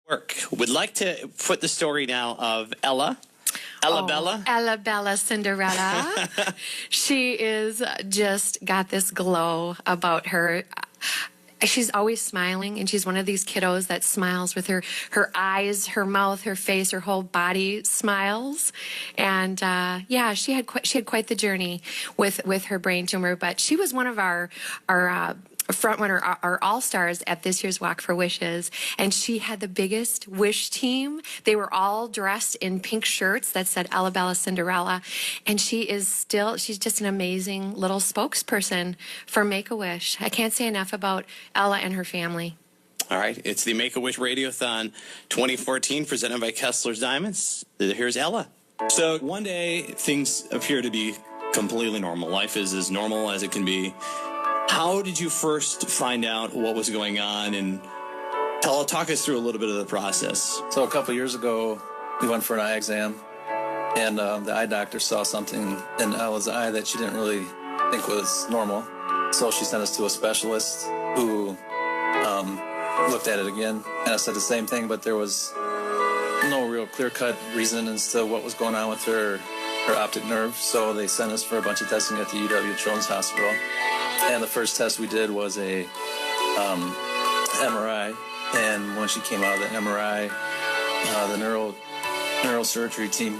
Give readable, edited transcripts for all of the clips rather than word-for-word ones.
Work. Would like to put the story now of Ella Bella. Ella Bella Cinderella. She is just got this glow about her. She's always smiling, and she's one of these kiddos that smiles with her eyes, her mouth, her face, her whole body smiles. And she had quite the journey with her brain tumor. But she was one of our front runner, our all-stars at this year's Walk for Wishes, and she had the biggest wish team. They were all dressed in pink shirts that said Ella Bella Cinderella, and she's just an amazing little spokesperson for Make-A-Wish. I can't say enough about Ella and her family. All right, it's the Make-A-Wish Radio-a-thon 2014 presented by Kessler's Diamonds. Here's Ella. So one day, things appear to be completely normal. Life is as normal as it can be. How did you first find out what was going on, and talk us through a little bit of the process? So a couple years ago, we went for an eye exam, and the eye doctor saw something in Ella's eye that she didn't really think was normal. So she sent us to a specialist who looked at it again, and I said the same thing, but there was no real clear-cut reason as to what was going on with her optic nerve. So they sent us for a bunch of testing at the UW-Children's Hospital. And the first test we did was a MRI, and when she came out of the MRI, the neurosurgery team,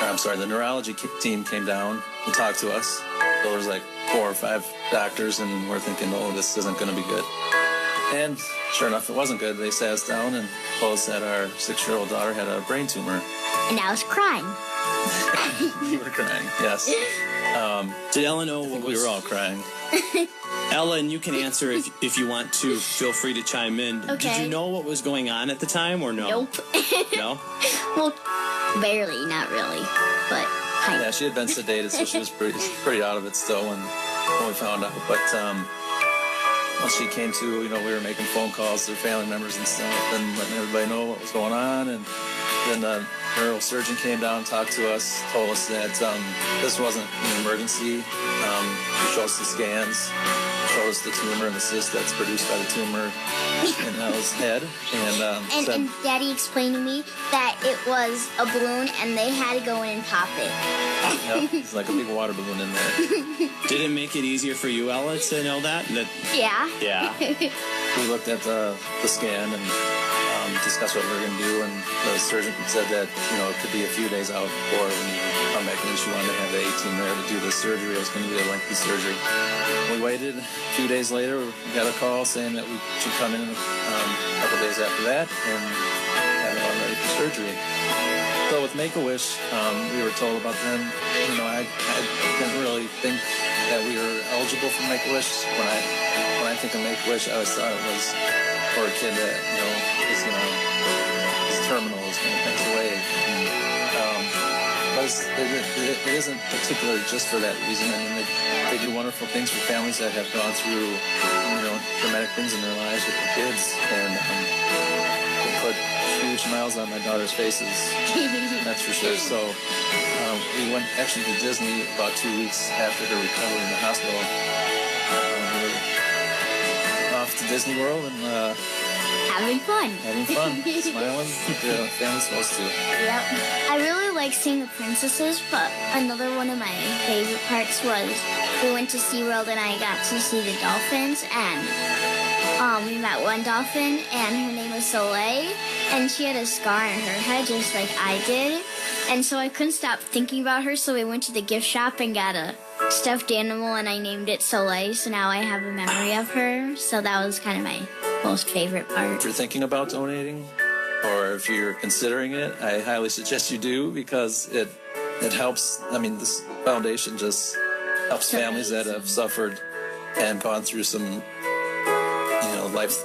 the neurology team came down and talked to us. So there was like 4 or 5 doctors, and we're thinking, oh, this isn't going to be good. And sure enough, it wasn't good. They sat us down and told us that our 6-year-old daughter had a brain tumor. And I was crying. You were crying, yes. Did Ella know what we were all crying? Ella, and you can answer if you want to. Feel free to chime in. Okay. Did you know what was going on at the time, or no? Nope. No? Well, barely, not really, but kind Yeah, of. she had been sedated, so she was pretty out of it still when we found out. But once she came to, we were making phone calls to her family members and stuff, and letting everybody know what was going on. And then the neurosurgeon came down and talked to us, told us that this wasn't an emergency. He showed us the scans, showed us the tumor and the cyst that's produced by the tumor in Ella's head. And Daddy explained to me that it was a balloon, and they had to go in and pop it. Yeah, it's like a big water balloon in there. Did it make it easier for you, Ella, to know that? Yeah. Yeah. We looked at the scan and discussed what we were going to do, and the surgeon said that it could be a few days out before we come back, and she wanted to have the 18 there to do the surgery. It was going to be a lengthy surgery. We waited. A few days later, we got a call saying that we should come in a couple days after that and have it all ready for surgery. So with Make-A-Wish, we were told about them. I didn't really think that we were eligible for Make-A-Wish. When I think of Make-A-Wish, I always thought it was for a kid that is terminal, is going to pass away. But it isn't particularly just for that reason. I mean, they do wonderful things for families that have gone through traumatic things in their lives with their kids, and they put huge smiles on my daughter's faces. That's for sure. So we went actually to Disney about 2 weeks after her recovery in the hospital. We were off to Disney World and Having fun. Smiling. The family's supposed to. Yep. I really like seeing the princesses, but another one of my favorite parts was we went to SeaWorld and I got to see the dolphins, and we met one dolphin, and her name was Soleil, and she had a scar on her head just like I did, and so I couldn't stop thinking about her, so we went to the gift shop and got a stuffed animal, and I named it Soleil, so now I have a memory of her, so that was kind of my most favorite part. If you're thinking about donating, or if you're considering it, I highly suggest you do, because it helps. I mean, this foundation just helps families that have suffered and gone through some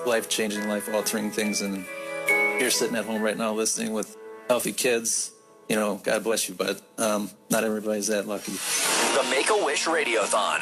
life-changing, life-altering things, and you're sitting at home right now listening with healthy kids. God bless you, but not everybody's that lucky. The Make-A-Wish Radio-a-thon.